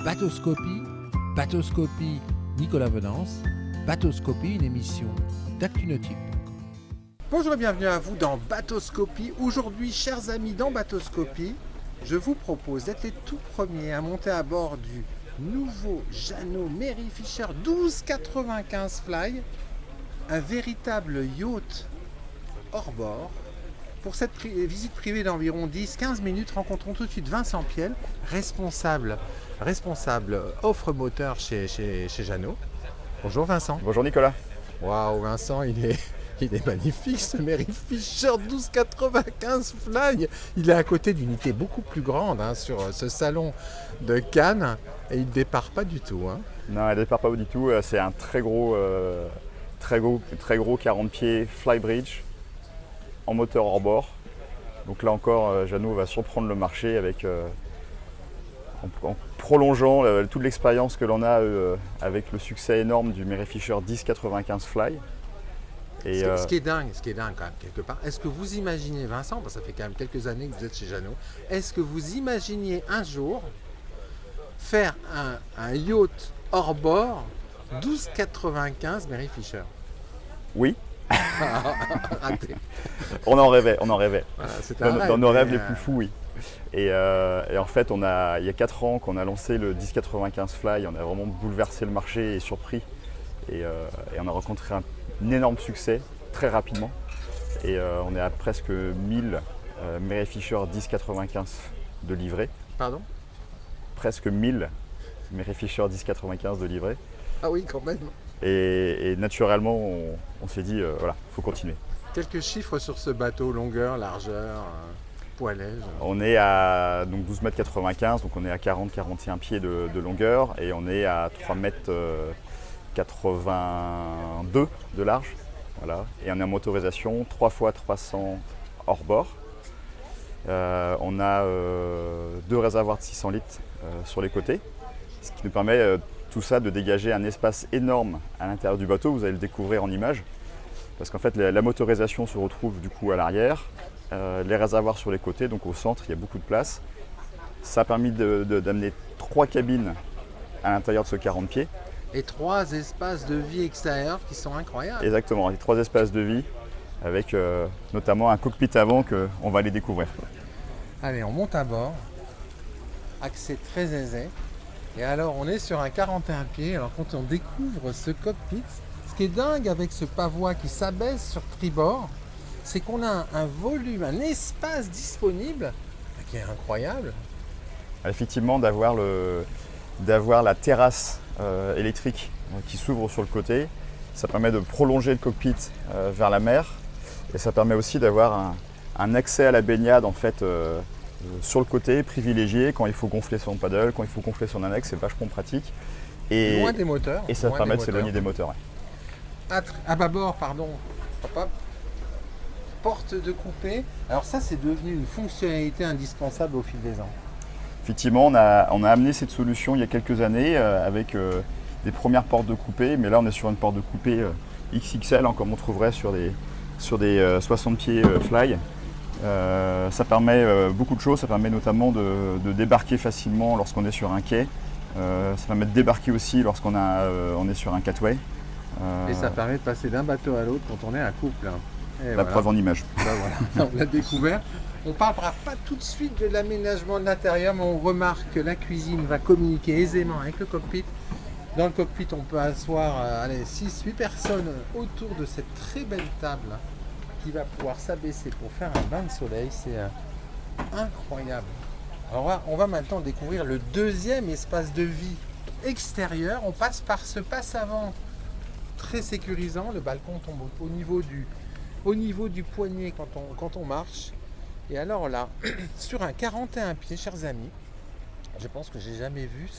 Bateauscopie, Bateauscopie Nicolas Venance, Bateauscopie, une émission d'ActuNautique. Bonjour et bienvenue à vous dans Bateauscopie. Aujourd'hui, chers amis, dans Bateauscopie, je vous propose d'être les tout premiers à monter à bord du nouveau Jeannot Mary Fisher 1295 Fly, un véritable yacht hors bord. Pour cette visite privée d'environ 10-15 minutes, rencontrons tout de suite Vincent Piel, responsable offre moteur chez Jeannot. Bonjour Vincent. Bonjour Nicolas. Waouh Vincent, il est magnifique ce Mary Fisher 1295 Fly. Il est à côté d'unités beaucoup plus grandes sur ce salon de Cannes et il ne départ pas du tout. Non, il ne départ pas du tout. C'est un très gros 40 pieds Flybridge en moteur hors bord. Donc là encore, Jeannot va surprendre le marché avec, en prolongeant toute l'expérience que l'on a avec le succès énorme du Mary Fisher 1095 Fly. Et ce qui est dingue quand même quelque part, est-ce que vous imaginez, Vincent, parce que ça fait quand même quelques années que vous êtes chez Jeannot, est-ce que vous imaginiez un jour faire un yacht hors bord 1295 Mary Fisher? Oui. Raté. On en rêvait. Voilà, dans nos rêves les plus fous, oui. Et en fait, il y a 4 ans qu'on a lancé le 1095 Fly, on a vraiment bouleversé le marché et surpris. Et on a rencontré un énorme succès très rapidement. Et on est à presque 1000 Mary Fisher 1095 de livrés. Pardon? Presque 1000 Mary Fisher 1095 de livrés. Ah oui, quand même. Et naturellement, on s'est dit, voilà, il faut continuer. Quelques chiffres sur ce bateau, longueur, largeur, poilage. On est à donc 12,95 m, donc on est à 40-41 pieds de longueur et on est à 3,82 m de large. Voilà. Et on est en motorisation 3x300 hors bord. On a 2 réservoirs de 600 litres sur les côtés, ce qui nous permet tout ça de dégager un espace énorme à l'intérieur du bateau. Vous allez le découvrir en image. Parce qu'en fait, la motorisation se retrouve du coup à l'arrière, les réservoirs sur les côtés, donc au centre, il y a beaucoup de place. Ça a permis d'amener 3 cabines à l'intérieur de ce 40 pieds. Et 3 espaces de vie extérieurs qui sont incroyables. Exactement, les 3 espaces de vie avec notamment un cockpit avant qu'on va aller découvrir. Allez, on monte à bord. Accès très aisé. Et alors, on est sur un 41 pieds. Alors, quand on découvre ce cockpit, ce qui est dingue avec ce pavois qui s'abaisse sur tribord, c'est qu'on a un volume, un espace disponible qui est incroyable. Effectivement, d'avoir la terrasse électrique qui s'ouvre sur le côté, ça permet de prolonger le cockpit vers la mer et ça permet aussi d'avoir un accès à la baignade en fait sur le côté privilégié quand il faut gonfler son paddle, quand il faut gonfler son annexe, c'est vachement pratique. Et, loin des moteurs. Et ça permet de s'éloigner des moteurs. Ouais. À bâbord, pardon. Hop, hop. Porte de coupé. Alors ça, c'est devenu une fonctionnalité indispensable au fil des ans. Effectivement, on a amené cette solution il y a quelques années avec des premières portes de coupé, mais là on est sur une porte de coupé XXL, comme on trouverait sur des 60 pieds fly. Ça permet beaucoup de choses, ça permet notamment de débarquer facilement lorsqu'on est sur un quai. Ça permet de débarquer aussi lorsqu'on est sur un catway. Et ça permet de passer d'un bateau à l'autre quand on est un couple. La preuve en image. Ben voilà, on l'a découvert. On ne parlera pas tout de suite de l'aménagement de l'intérieur, mais on remarque que la cuisine va communiquer aisément avec le cockpit. Dans le cockpit, on peut asseoir 6-8 personnes autour de cette très belle table qui va pouvoir s'abaisser pour faire un bain de soleil. C'est incroyable. Alors on va maintenant découvrir le deuxième espace de vie extérieur. On passe par ce passe-avant très sécurisant. Le balcon tombe au niveau du poignet quand on marche. Et alors là, sur un 41 pieds, chers amis, je pense que j'ai jamais vu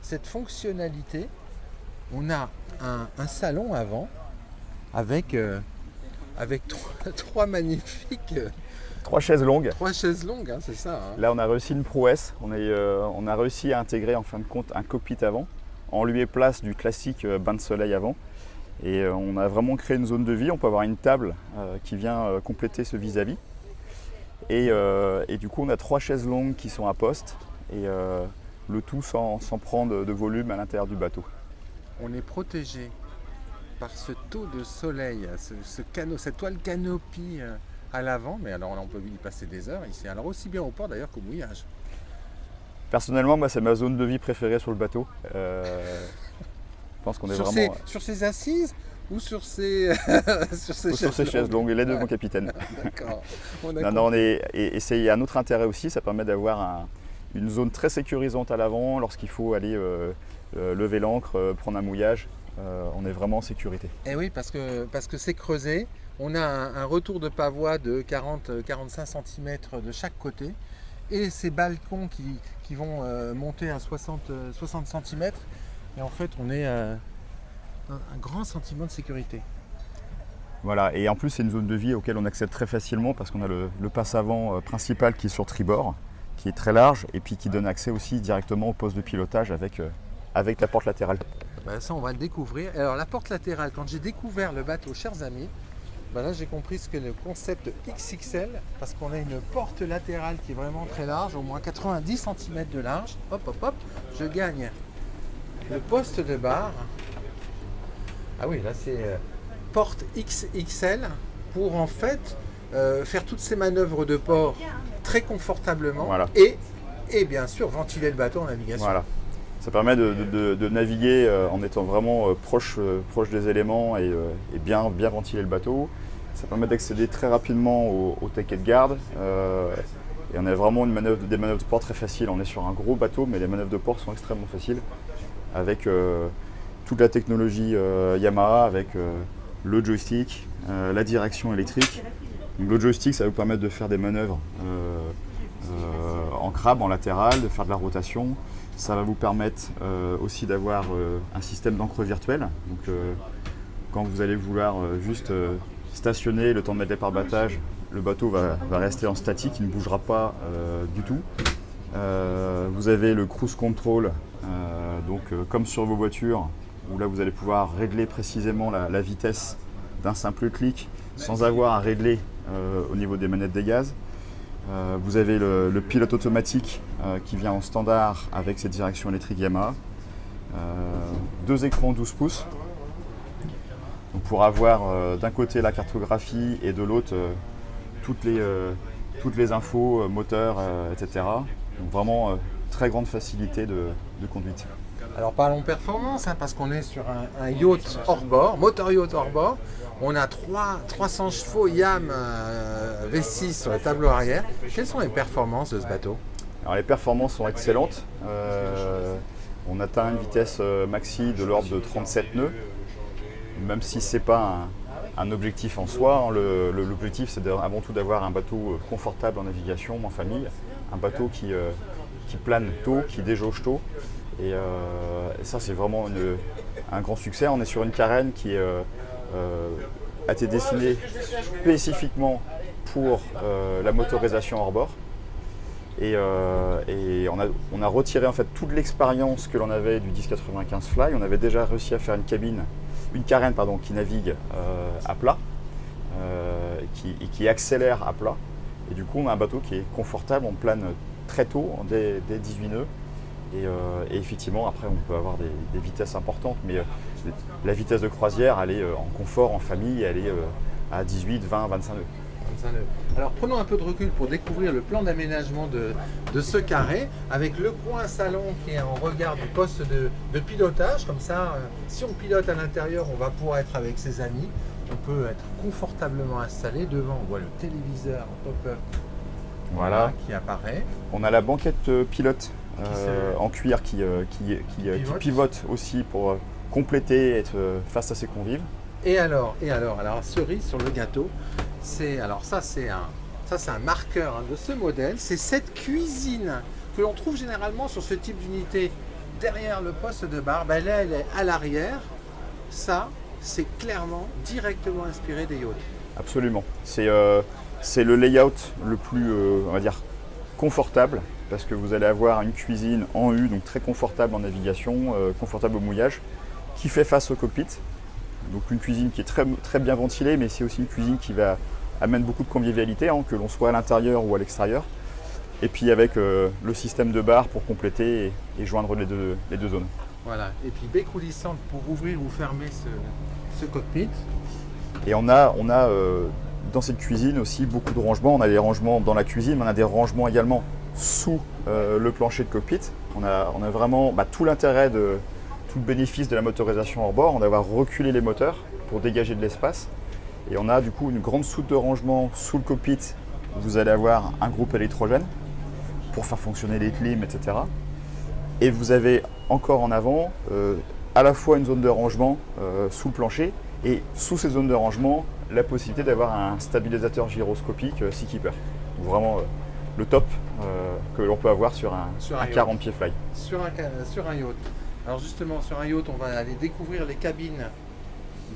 cette fonctionnalité. On a un salon avant avec 3 magnifiques... 3 chaises longues. 3 chaises longues, c'est ça. Là, on a réussi une prouesse. On a réussi à intégrer en fin de compte un cockpit avant, en lieu et place du classique bain de soleil avant. Et on a vraiment créé une zone de vie. On peut avoir une table qui vient compléter ce vis-à-vis. Et du coup, on a 3 chaises longues qui sont à poste. Et le tout sans prendre de volume à l'intérieur du bateau. On est protégé par ce taux de soleil, cette toile canopie à l'avant, mais alors là on peut y passer des heures ici, alors aussi bien au port d'ailleurs qu'au mouillage. Personnellement, moi, c'est ma zone de vie préférée sur le bateau. Je pense qu'on est vraiment... Sur ces assises ou sur ces, sur ces chaises longues, les deux, mon capitaine. D'accord. Et c'est un autre intérêt aussi, ça permet d'avoir une zone très sécurisante à l'avant lorsqu'il faut aller lever l'ancre, prendre un mouillage. On est vraiment en sécurité. Et oui, parce que c'est creusé. On a un retour de pavois de 40-45 cm de chaque côté. Et ces balcons qui vont monter à 60 cm. Et en fait, on est un grand sentiment de sécurité. Voilà, et en plus, c'est une zone de vie auquel on accède très facilement parce qu'on a le passe-avant principal qui est sur tribord, qui est très large et puis qui donne accès aussi directement au poste de pilotage avec la porte latérale. Ben ça, on va le découvrir. Alors, la porte latérale, quand j'ai découvert le bateau, chers amis, ben là, j'ai compris ce qu'est le concept XXL parce qu'on a une porte latérale qui est vraiment très large, au moins 90 cm de large. Hop, hop, hop, je gagne le poste de barre. Ah oui, là, c'est porte XXL pour en fait faire toutes ces manœuvres de port très confortablement. Voilà. Et bien sûr ventiler le bateau en navigation. Voilà. Ça permet de naviguer en étant vraiment proche des éléments et bien ventiler le bateau. Ça permet d'accéder très rapidement au taquet de garde. Et on a vraiment des manœuvres de port très faciles. On est sur un gros bateau, mais les manœuvres de port sont extrêmement faciles. Avec toute la technologie Yamaha, avec le joystick, la direction électrique. Donc, le joystick, ça va vous permettre de faire des manœuvres en crabe, en latéral, de faire de la rotation. Ça va vous permettre aussi d'avoir un système d'encre virtuelle. Donc, quand vous allez vouloir juste stationner le temps de mettre les pare-battages, le bateau va rester en statique, il ne bougera pas du tout. Vous avez le cruise control, comme sur vos voitures, où là vous allez pouvoir régler précisément la vitesse d'un simple clic sans avoir à régler au niveau des manettes des gaz. Vous avez le pilote automatique qui vient en standard avec cette direction électrique Yamaha. 2 écrans 12 pouces. Donc pour avoir d'un côté la cartographie et de l'autre toutes les infos, moteurs, etc. Donc vraiment très grande facilité de conduite. Alors parlons performance, parce qu'on est sur un yacht hors bord, moteur yacht hors bord. On a 300 chevaux YAM V6 sur le tableau arrière. Quelles sont les performances de ce bateau? Alors les performances sont excellentes. On atteint une vitesse maxi de l'ordre de 37 nœuds, même si ce n'est pas un objectif en soi. L'objectif, c'est avant tout d'avoir un bateau confortable en navigation, en famille. Un bateau qui plane tôt, qui déjauge tôt. Et ça, c'est vraiment un grand succès. On est sur une carène qui a été dessinée spécifiquement pour la motorisation hors bord. Et on a retiré en fait toute l'expérience que l'on avait du 1095 Fly. On avait déjà réussi à faire une carène qui navigue à plat et qui accélère à plat. Et du coup, on a un bateau qui est confortable, on plane très tôt, dès 18 nœuds. Et effectivement, après, on peut avoir des vitesses importantes, mais la vitesse de croisière, elle est en confort, en famille, elle est à 18, 20, 25 nœuds. Alors prenons un peu de recul pour découvrir le plan d'aménagement de ce carré, avec le coin salon qui est en regard du poste de pilotage. Comme ça, si on pilote à l'intérieur, on va pouvoir être avec ses amis. On peut être confortablement installé. Devant, on voit le téléviseur en pop-up qui apparaît. On a la banquette pilote en cuir qui pivote aussi pour compléter et être face à ses convives. Et alors, cerise sur le gâteau, c'est un marqueur de ce modèle. C'est cette cuisine que l'on trouve généralement sur ce type d'unité derrière le poste de barre. Ben là, elle est à l'arrière. Ça, c'est clairement directement inspiré des yachts. Absolument. C'est le layout le plus, on va dire, confortable, parce que vous allez avoir une cuisine en U, donc très confortable en navigation, confortable au mouillage, qui fait face au cockpit. Donc une cuisine qui est très, très bien ventilée, mais c'est aussi une cuisine qui amène beaucoup de convivialité, que l'on soit à l'intérieur ou à l'extérieur. Et puis avec le système de barre pour compléter et joindre les deux zones. Voilà, et puis baie coulissante pour ouvrir ou fermer ce cockpit. Et on a dans cette cuisine aussi beaucoup de rangements. On a des rangements dans la cuisine, mais on a des rangements également sous le plancher de cockpit. On a vraiment tout l'intérêt, tout le bénéfice de la motorisation hors bord, d'avoir reculé les moteurs pour dégager de l'espace. Et on a du coup une grande soute de rangement sous le cockpit où vous allez avoir un groupe électrogène pour faire fonctionner les clims, etc. Et vous avez encore en avant à la fois une zone de rangement sous le plancher et sous ces zones de rangement, la possibilité d'avoir un stabilisateur gyroscopique Seakeeper. Donc vraiment le top que l'on peut avoir sur un 40 pieds fly. Sur un yacht. Alors justement, sur un yacht, on va aller découvrir les cabines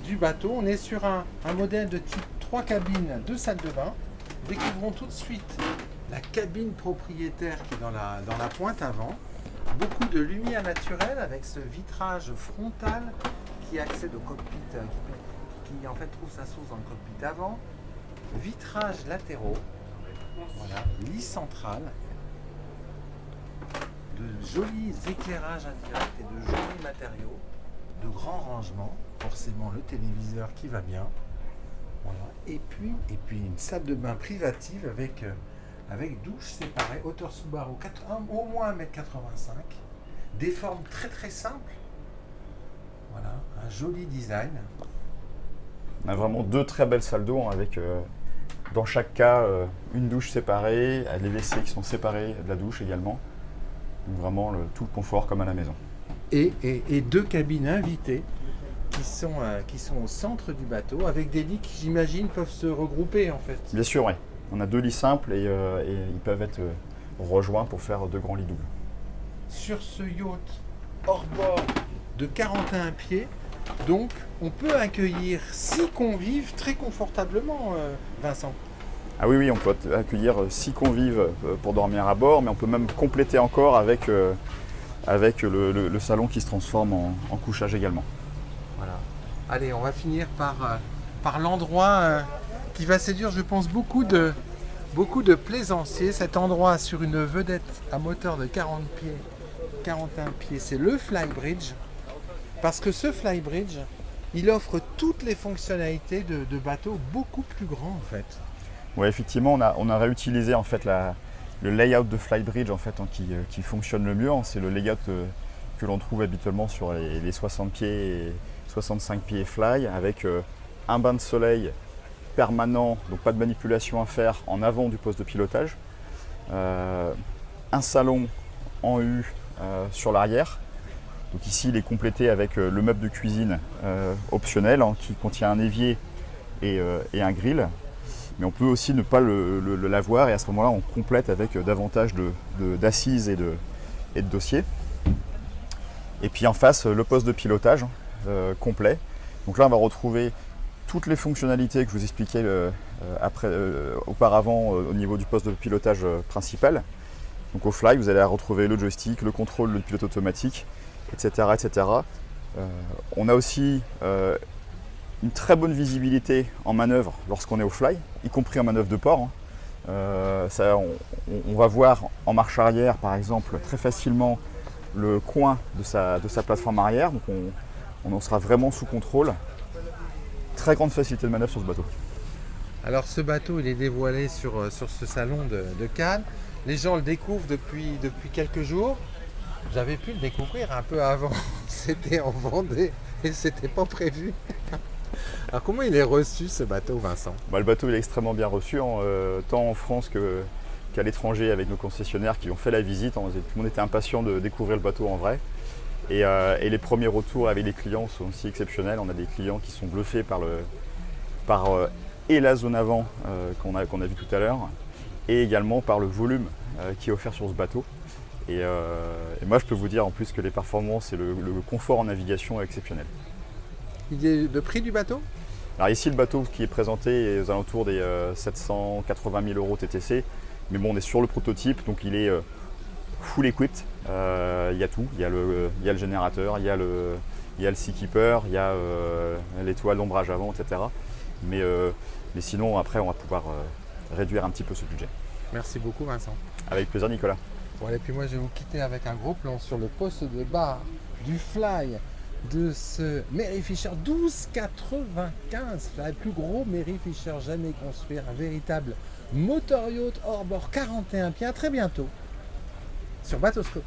du bateau. On est sur un modèle de type 3 cabines, 2 salles de bain. Découvrons tout de suite la cabine propriétaire qui est dans la pointe avant. Beaucoup de lumière naturelle avec ce vitrage frontal qui accède au cockpit, qui en fait trouve sa source dans le cockpit avant. Vitrages latéraux, voilà, lit central, de jolis éclairages indirects et de jolis matériaux, de grands rangements, forcément le téléviseur qui va bien. Voilà. Et puis une salle de bain privative avec douche séparée, hauteur Subaru, au moins 1,85 m, des formes très très simples. Voilà, un joli design. On a vraiment 2 très belles salles d'eau avec dans chaque cas une douche séparée, les WC qui sont séparés de la douche également. Donc vraiment tout le confort comme à la maison. Et 2 cabines invitées qui sont au centre du bateau avec des lits qui, j'imagine, peuvent se regrouper en fait. Bien sûr, oui. On a 2 lits simples et ils peuvent être rejoints pour faire 2 grands lits doubles. Sur ce yacht hors bord de 41 pieds, donc on peut accueillir 6 convives très confortablement, Vincent. Ah oui, on peut accueillir 6 convives pour dormir à bord, mais on peut même compléter encore avec le salon qui se transforme en couchage également. Voilà. Allez, on va finir par l'endroit qui va séduire, je pense, beaucoup de plaisanciers. Cet endroit sur une vedette à moteur de 41 pieds, c'est le Flybridge. Parce que ce Flybridge, il offre toutes les fonctionnalités de bateaux beaucoup plus grands en fait. Oui, effectivement, on a réutilisé en fait le layout de Flybridge en fait, qui fonctionne le mieux. C'est le layout que l'on trouve habituellement sur les 60 pieds et 65 pieds fly, avec un bain de soleil permanent, donc pas de manipulation à faire en avant du poste de pilotage, un salon en U sur l'arrière. Donc ici il est complété avec le meuble de cuisine optionnel qui contient un évier et un grill. Mais on peut aussi ne pas l'avoir et à ce moment-là on complète avec davantage d'assises et de dossiers. Et puis en face le poste de pilotage complet. Donc là on va retrouver toutes les fonctionnalités que je vous expliquais auparavant au niveau du poste de pilotage principal. Donc au fly vous allez retrouver le joystick, le contrôle, le pilote automatique, etc. etc. On a aussi une très bonne visibilité en manœuvre lorsqu'on est au fly, y compris en manœuvre de port. On va voir en marche arrière par exemple très facilement le coin de sa plateforme arrière, donc on en sera vraiment sous contrôle. Très grande facilité de manœuvre sur ce bateau. Alors ce bateau il est dévoilé sur ce salon de Cannes. Les gens le découvrent depuis quelques jours. J'avais pu le découvrir un peu avant, c'était en Vendée et c'était pas prévu. Alors comment il est reçu ce bateau, Vincent? Le bateau il est extrêmement bien reçu, tant en France qu'à l'étranger avec nos concessionnaires qui ont fait la visite. Tout le monde était impatient de découvrir le bateau en vrai. Et les premiers retours avec les clients sont aussi exceptionnels. On a des clients qui sont bluffés par la zone avant qu'on a vu tout à l'heure, et également par le volume qui est offert sur ce bateau. Et moi je peux vous dire en plus que les performances et le confort en navigation est exceptionnel. Le prix du bateau? Alors ici le bateau qui est présenté est aux alentours des 780 000 € TTC, mais bon on est sur le prototype, donc il est full equipped. Il y a tout, il y a le générateur, il y a le Seakeeper, il y a l'étoile d'ombrage avant, etc. Mais sinon après on va pouvoir réduire un petit peu ce budget. Merci beaucoup Vincent. Avec plaisir, Nicolas. Voilà, et puis moi je vais vous quitter avec un gros plan sur le poste de barre du fly de ce Mary Fisher 1295, le plus gros Mary Fisher jamais construit, un véritable motor yacht hors bord 41 pieds. À très bientôt sur Bateauscope.